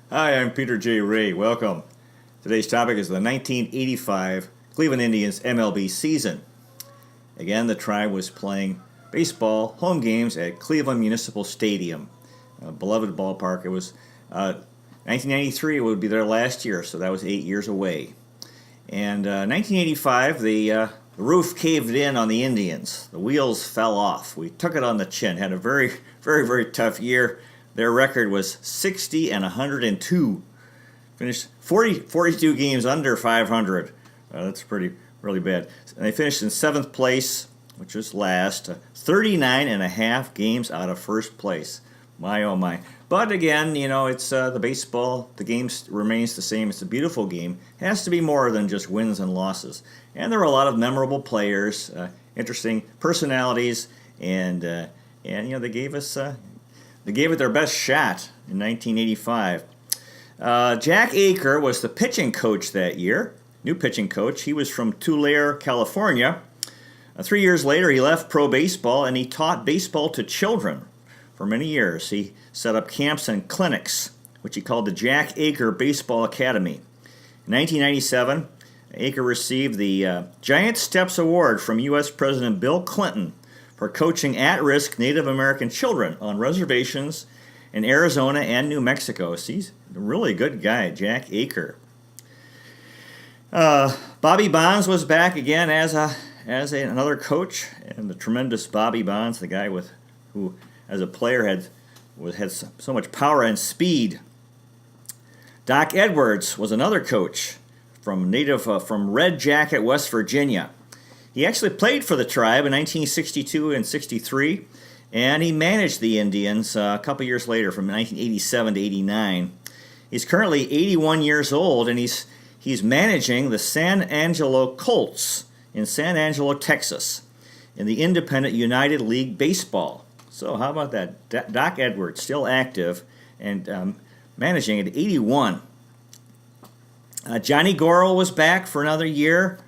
Hi, I'm Peter J. Ray. Welcome. Today's topic is the 1985 Cleveland Indians MLB season. Again, the Tribe was playing baseball home games at Cleveland Municipal Stadium, a beloved ballpark. It was 1993. It would be their last year, so that was 8 years away. And 1985, the roof caved in on the Indians. The wheels fell off. We took it on the chin. Had a very, very, very tough year. Their record was 60 and 102. Finished 42 games under 500. That's really bad. And they finished in 7th place, which was last, 39 and a half games out of first place. My, oh my. But again, it's the baseball, the game remains the same. It's a beautiful game. It has to be more than just wins and losses. And there were a lot of memorable players, interesting personalities, and they gave it their best shot in 1985. Jack Aker was the pitching coach that year, new pitching coach. He was from Tulare, California. 3 years later, he left pro baseball, and he taught baseball to children for many years. He set up camps and clinics, which he called the Jack Aker Baseball Academy. In 1997, Aker received the Giant Steps Award from U.S. President Bill Clinton for coaching at-risk Native American children on reservations in Arizona and New Mexico. So he's a really good guy, Jack Aker. Bobby Bonds was back again as another coach, and the tremendous Bobby Bonds, the guy who as a player had so much power and speed. Doc Edwards was another coach from Red Jacket, West Virginia. He actually played for the Tribe in 1962 and 63, and he managed the Indians a couple years later from 1987 to 89. He's currently 81 years old, and he's managing the San Angelo Colts in San Angelo, Texas, in the Independent United League Baseball. So how about that? Doc Edwards, still active and managing at 81. Johnny Gorel was back for another year.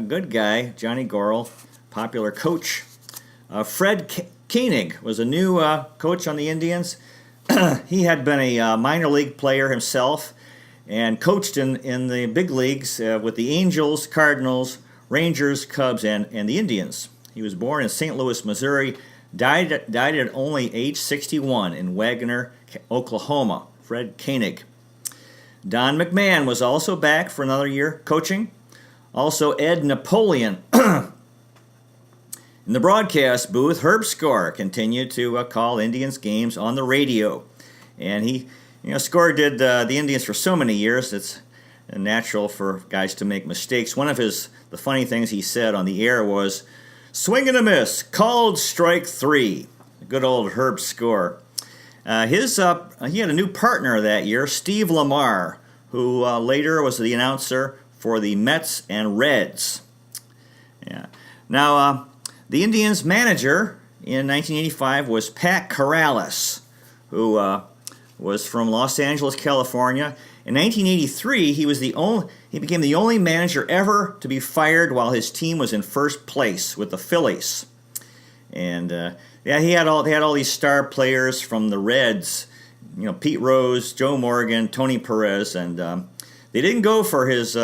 Good guy, Johnny Gorel, popular coach. Fred Koenig was a new coach on the Indians. He had been a minor league player himself and coached in the big leagues with the Angels, Cardinals, Rangers, Cubs, and the Indians. He was born in St. Louis, Missouri, died at only age 61 in Wagner, Oklahoma. Fred Koenig. Don McMahon was also back for another year coaching. Also, Ed Napoleon. In the broadcast booth, Herb Score continued to call Indians games on the radio. And Score did the Indians for so many years, it's natural for guys to make mistakes. One of the funny things he said on the air was, "Swing and a miss, called strike 3. Good old Herb Score. He had a new partner that year, Steve Lamar, who later was the announcer for the Mets and Reds. Yeah. Now, the Indians' manager in 1985 was Pat Corrales, who was from Los Angeles, California. In 1983, he became the only manager ever to be fired while his team was in first place with the Phillies. And he had all these star players from the Reds, Pete Rose, Joe Morgan, Tony Perez, and they didn't go for his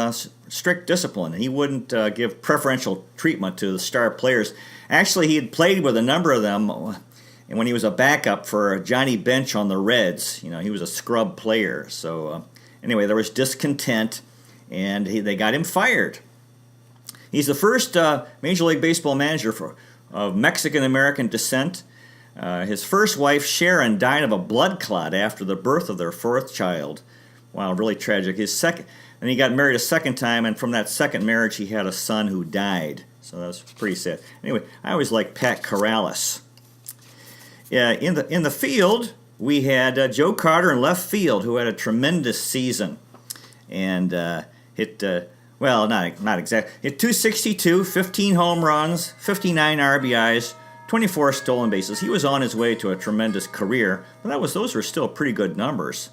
strict discipline. He wouldn't give preferential treatment to the star players. Actually, he had played with a number of them, and when he was a backup for Johnny Bench on the Reds, he was a scrub player. So anyway, there was discontent, and they got him fired. He's the first Major League Baseball manager of Mexican-American descent. His first wife, Sharon, died of a blood clot after the birth of their 4th child. Wow, really tragic. And he got married a second time, and from that second marriage, he had a son who died. So that was pretty sad. Anyway, I always liked Pat Corrales. In the field, we had Joe Carter in left field, who had a tremendous season, and hit not exactly. Hit 262, 15 home runs, 59 RBIs, 24 stolen bases. He was on his way to a tremendous career, but those were still pretty good numbers.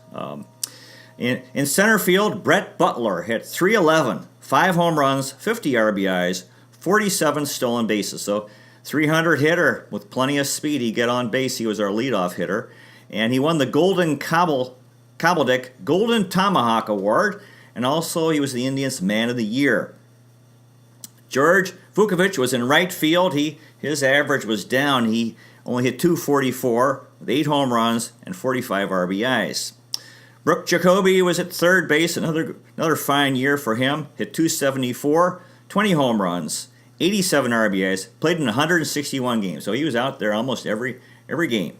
In center field, Brett Butler hit 311, 5 home runs, 50 RBIs, 47 stolen bases. So 300 hitter with plenty of speed. He'd get on base. He was our leadoff hitter. And he won the Golden Cobble Kabeldick Golden Tomahawk Award, and also he was the Indians' Man of the Year. George Vukovic was in right field. His average was down. He only hit .244 with 8 home runs and 45 RBIs. Brooke Jacoby was at third base, another fine year for him. Hit .274, 20 home runs, 87 RBIs, played in 161 games. So he was out there almost every game.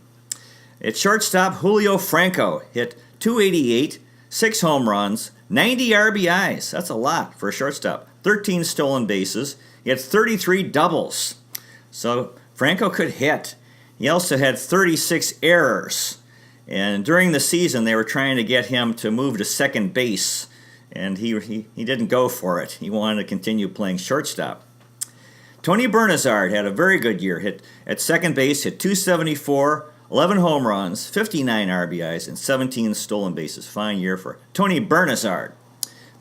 At shortstop, Julio Franco hit .288, 6 home runs, 90 RBIs. That's a lot for a shortstop. 13 stolen bases. He had 33 doubles. So Franco could hit. He also had 36 errors. And during the season, they were trying to get him to move to second base. And he didn't go for it. He wanted to continue playing shortstop. Tony Bernazard had a very good year. Hit at second base, hit .274, 11 home runs, 59 RBIs, and 17 stolen bases. Fine year for Tony Bernazard.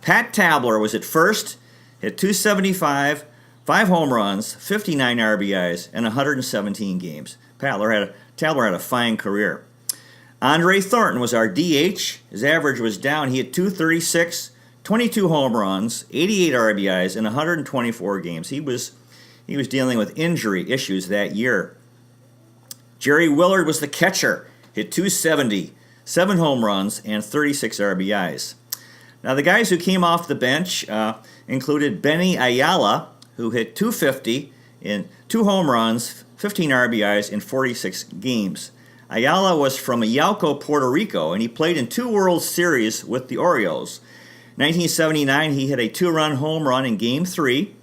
Pat Tabler was at first, hit .275, 5 home runs, 59 RBIs, and 117 games. Tabler had a fine career. Andre Thornton was our DH. His average was down. He hit .236, 22 home runs, 88 RBIs, and 124 games. He was dealing with injury issues that year. Jerry Willard was the catcher, hit .270, 7 home runs, and 36 RBIs. Now, the guys who came off the bench included Benny Ayala, who hit .250 in 2 home runs, 15 RBIs, in 46 games. Ayala was from Yauco, Puerto Rico, and he played in 2 World Series with the Orioles. In 1979, he hit a 2-run home run in Game 3.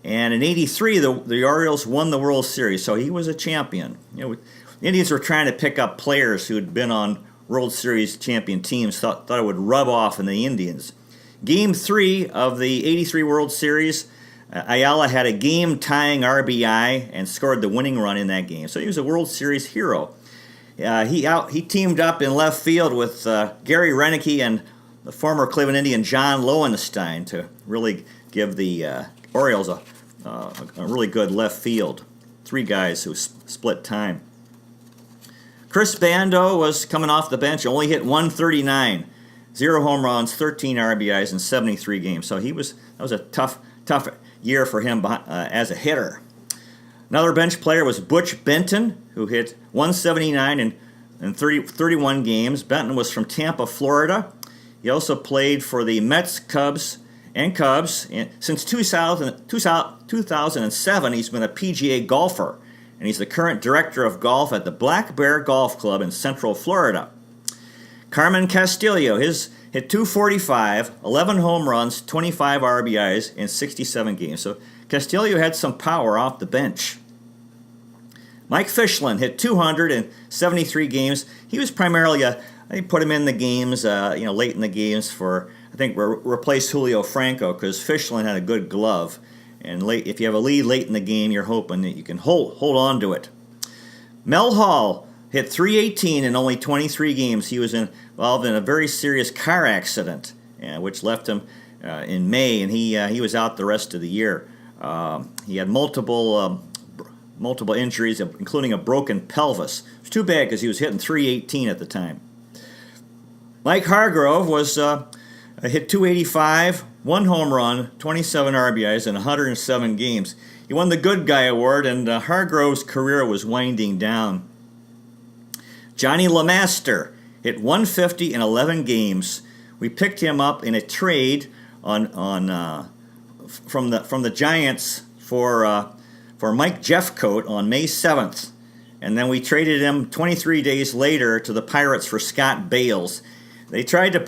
And in '83, the Orioles won the World Series, so he was a champion. The Indians were trying to pick up players who had been on World Series champion teams, thought it would rub off in the Indians. Game 3 of the '83 World Series, Ayala had a game-tying RBI and scored the winning run in that game. So he was a World Series hero. He teamed up in left field with Gary Reineke and the former Cleveland Indian John Lowenstein to really give the Orioles a really good left field. 3 guys who split time. Chris Bando was coming off the bench, only hit .139, 0 home runs, 13 RBIs in 73 games. So that was a tough year for him as a hitter. Another bench player was Butch Benton, who hit .179 in 31 games. Benton was from Tampa, Florida. He also played for the Mets, Cubs. Since 2007, he's been a PGA golfer, and he's the current director of golf at the Black Bear Golf Club in Central Florida. Carmen Castillo, hit .245, 11 home runs, 25 RBIs in 67 games. So Castillo had some power off the bench. Mike Fischlin hit .200 in 73 games. He was primarily they put him in the games, late in the games for, I think, replace Julio Franco, because Fischlin had a good glove. And if you have a lead late in the game, you're hoping that you can hold on to it. Mel Hall hit .318 in only 23 games. He was involved in a very serious car accident, which left him in May, and he was out the rest of the year. He had multiple injuries, including a broken pelvis. It was too bad because he was hitting .318 at the time. Mike Hargrove was hit .285, 1 home run, 27 RBIs in 107 games. He won the Good Guy Award, and Hargrove's career was winding down. Johnny LeMaster hit .150 in 11 games. We picked him up in a trade from the Giants for Mike Jeffcoat on May 7th, and then we traded him 23 days later to the Pirates for Scott Bales. They tried to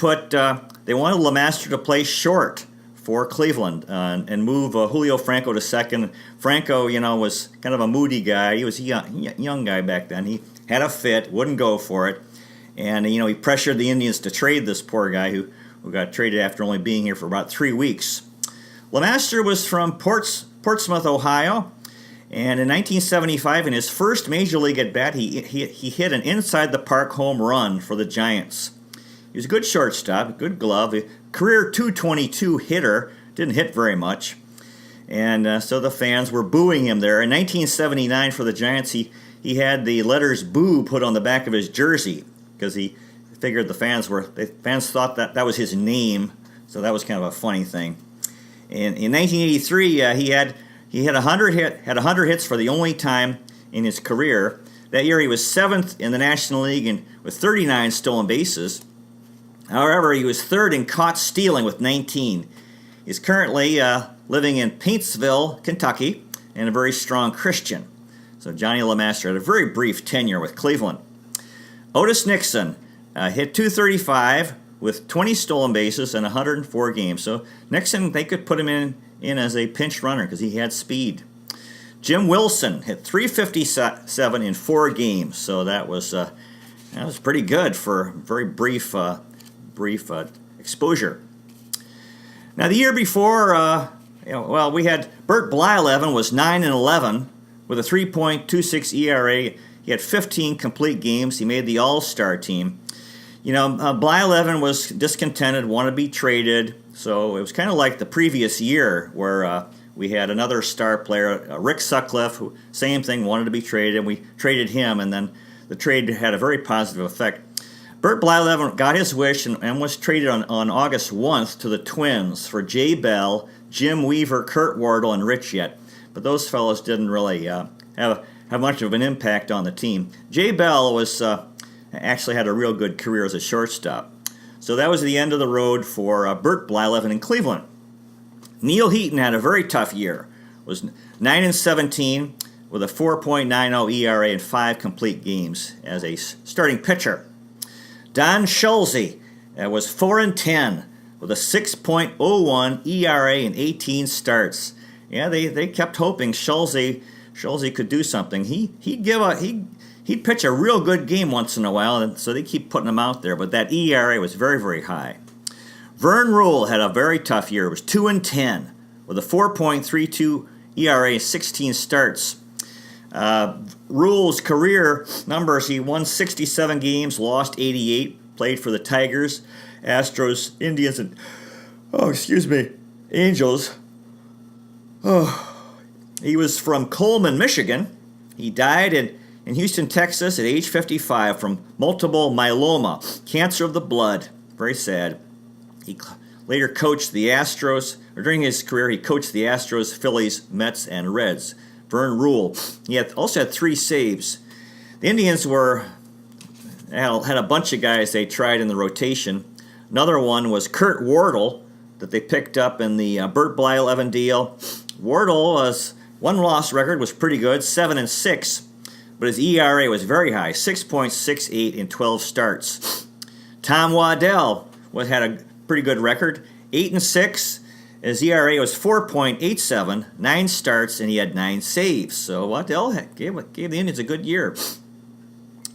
they wanted LeMaster to play short for Cleveland and move Julio Franco to second. Franco, was kind of a moody guy. He was a young guy back then. He had a fit, wouldn't go for it, and he pressured the Indians to trade this poor guy who got traded after only being here for about 3 weeks. LeMaster was from Portsmouth, Ohio, and in 1975, in his first major league at bat, he hit an inside-the-park home run for the Giants. He was a good shortstop, good glove, a career .222 hitter, didn't hit very much, and so the fans were booing him there. In 1979 for the Giants, he had the letters "Boo" put on the back of his jersey because he figured the fans thought that was his name, so that was kind of a funny thing. In 1983, he had 100 hits for the only time in his career. That year, he was 7th in the National League with 39 stolen bases. However, he was 3rd in caught stealing with 19. He's currently living in Paintsville, Kentucky, and a very strong Christian. So Johnny LeMaster had a very brief tenure with Cleveland. Otis Nixon hit .235 with 20 stolen bases in 104 games. So Nixon, they could put him in as a pinch runner because he had speed. Jim Wilson hit .357 in 4 games. So that was pretty good for very brief exposure. Now the year before, we had Bert Blyleven was 9-11 with a 3.26 ERA. He had 15 complete games. He made the All-Star team. Blyleven was discontented, wanted to be traded. So it was kind of like the previous year where we had another star player, Rick Sutcliffe, who, same thing, wanted to be traded. We traded him, and then the trade had a very positive effect. Bert Blyleven got his wish and was traded on August 1st to the Twins for Jay Bell, Jim Weaver, Kurt Wardle, and Rich Yett. But those fellows didn't really have much of an impact on the team. Jay Bell was actually had a real good career as a shortstop. So that was the end of the road for Bert Blyleven in Cleveland. Neil Heaton had a very tough year. Was 9-17 with a 4.90 ERA in 5 complete games as a starting pitcher. Don Schulze was 4-10 with a 6.01 ERA in 18 starts. Yeah, they kept hoping Schulze could do something. He'd pitch a real good game once in a while, and so they keep putting him out there. But that ERA was very, very high. Vern Rule had a very tough year. It was 2-10 with a 4.32 ERA in 16 starts. Rule's career numbers: he won 67 games, lost 88, played for the Tigers, Astros, Indians, and Angels. He was from Coleman, Michigan. He died in Houston, Texas at age 55 from multiple myeloma, cancer of the blood. Very sad. He later coached the Astros, or during his career, he coached the Astros, Phillies, Mets, and Reds. Vern Rule. He also had 3 saves. The Indians had a bunch of guys they tried in the rotation. Another one was Kurt Wardle that they picked up in the Bert Blyleven deal. Wardle's one-loss record was pretty good, 7-6, but his ERA was very high, 6.68 in 12 starts. Tom Waddell had a pretty good record, 8-6. His ERA was 4.87, 9 starts, and he had 9 saves. So Waddell gave the Indians a good year.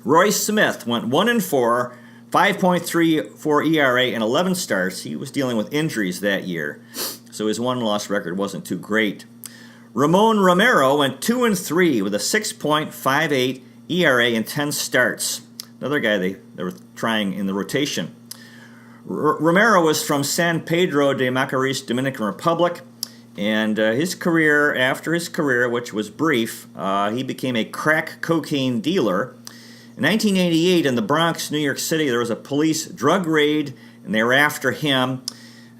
Roy Smith went 1-4, 5.34 ERA, and 11 starts. He was dealing with injuries that year, so his one-loss record wasn't too great. Ramon Romero went 2-3 with a 6.58 ERA and 10 starts. Another guy they were trying in the rotation. Romero was from San Pedro de Macorís, Dominican Republic, and after his career, which was brief, he became a crack cocaine dealer. In 1988, in the Bronx, New York City, there was a police drug raid, and they were after him.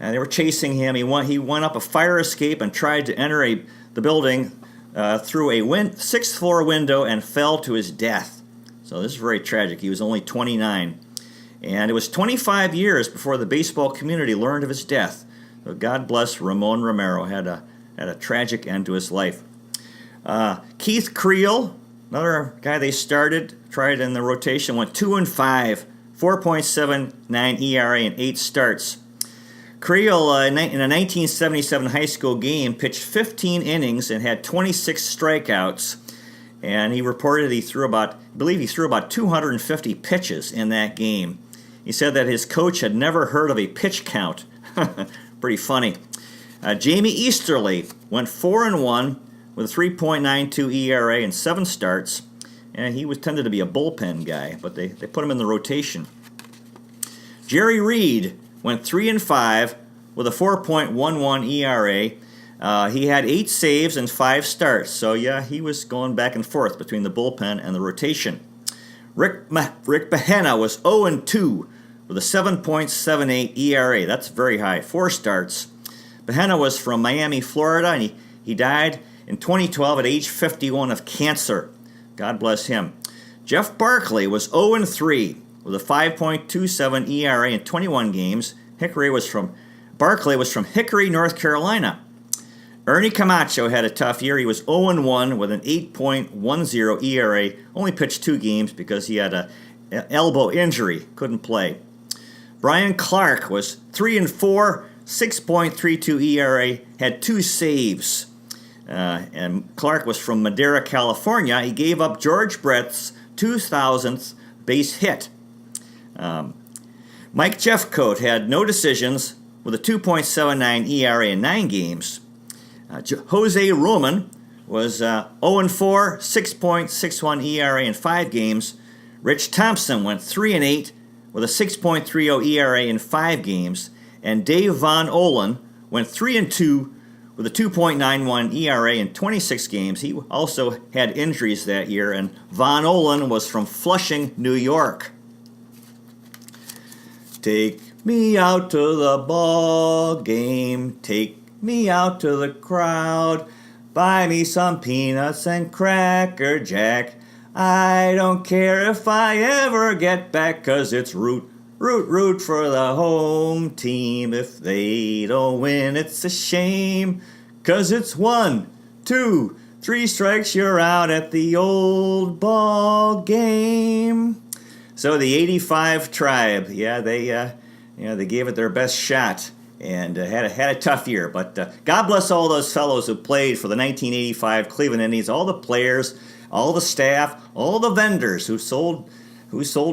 They were chasing him. He went up a fire escape and tried to enter the building through a 6th floor window and fell to his death. So this is very tragic. He was only 29. And it was 25 years before the baseball community learned of his death. So God bless Ramon Romero. Had a tragic end to his life. Keith Creel, another guy they tried in the rotation, went 2-5, 4.79 ERA in 8 starts. Creel, in a 1977 high school game, pitched 15 innings and had 26 strikeouts. And he reported he threw about 250 pitches in that game. He said that his coach had never heard of a pitch count. Pretty funny. Jamie Easterly went 4-1 with a 3.92 ERA and 7 starts. And he tended to be a bullpen guy, but they put him in the rotation. Jerry Reed went 3-5 with a 4.11 ERA. He had 8 saves and 5 starts. So, yeah, he was going back and forth between the bullpen and the rotation. Rick Bahena was 0-2 with a 7.78 ERA. That's very high. 4 starts. Bahena was from Miami, Florida, and he died in 2012 at age 51 of cancer. God bless him. Jeff Barkley was 0-3 with a 5.27 ERA in 21 games. Barkley was from Hickory, North Carolina. Ernie Camacho had a tough year. He was 0-1 with an 8.10 ERA. Only pitched 2 games because he had an elbow injury. Couldn't play. Brian Clark was 3-4, 6.32 ERA. Had 2 saves. And Clark was from Madera, California. He gave up George Brett's 2000th base hit. Mike Jeffcoat had no decisions with a 2.79 ERA in 9 games. Jose Roman was 0-4, 6.61 ERA in 5 games. Rich Thompson went 3-8 with a 6.30 ERA in 5 games. And Dave Von Olen went 3-2 with a 2.91 ERA in 26 games. He also had injuries that year, and Von Olen was from Flushing, New York. Take me out to the ball game, take me out to the crowd, buy me some peanuts and Cracker Jack. I don't care if I ever get back, 'cause it's root for the home team. If they don't win, it's a shame, 'cause it's 1, 2, 3 strikes, you're out at the old ball game. So the 85 Tribe, they gave it their best shot and had a tough year. But God bless all those fellows who played for the 1985 Cleveland Indians, all the players, all the staff, all the vendors who sold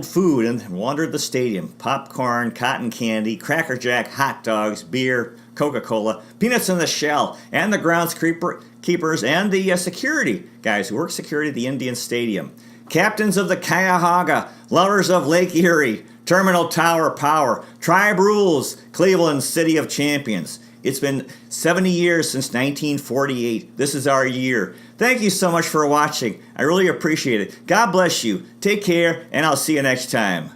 food and wandered the stadium. Popcorn, cotton candy, Cracker Jack, hot dogs, beer, Coca-Cola, peanuts in the shell, and the groundskeepers and the security guys who work security at the Indian Stadium. Captains of the Cuyahoga, lovers of Lake Erie, Terminal Tower Power, Tribe Rules, Cleveland City of Champions. It's been 70 years since 1948. This is our year. Thank you so much for watching. I really appreciate it. God bless you. Take care, and I'll see you next time.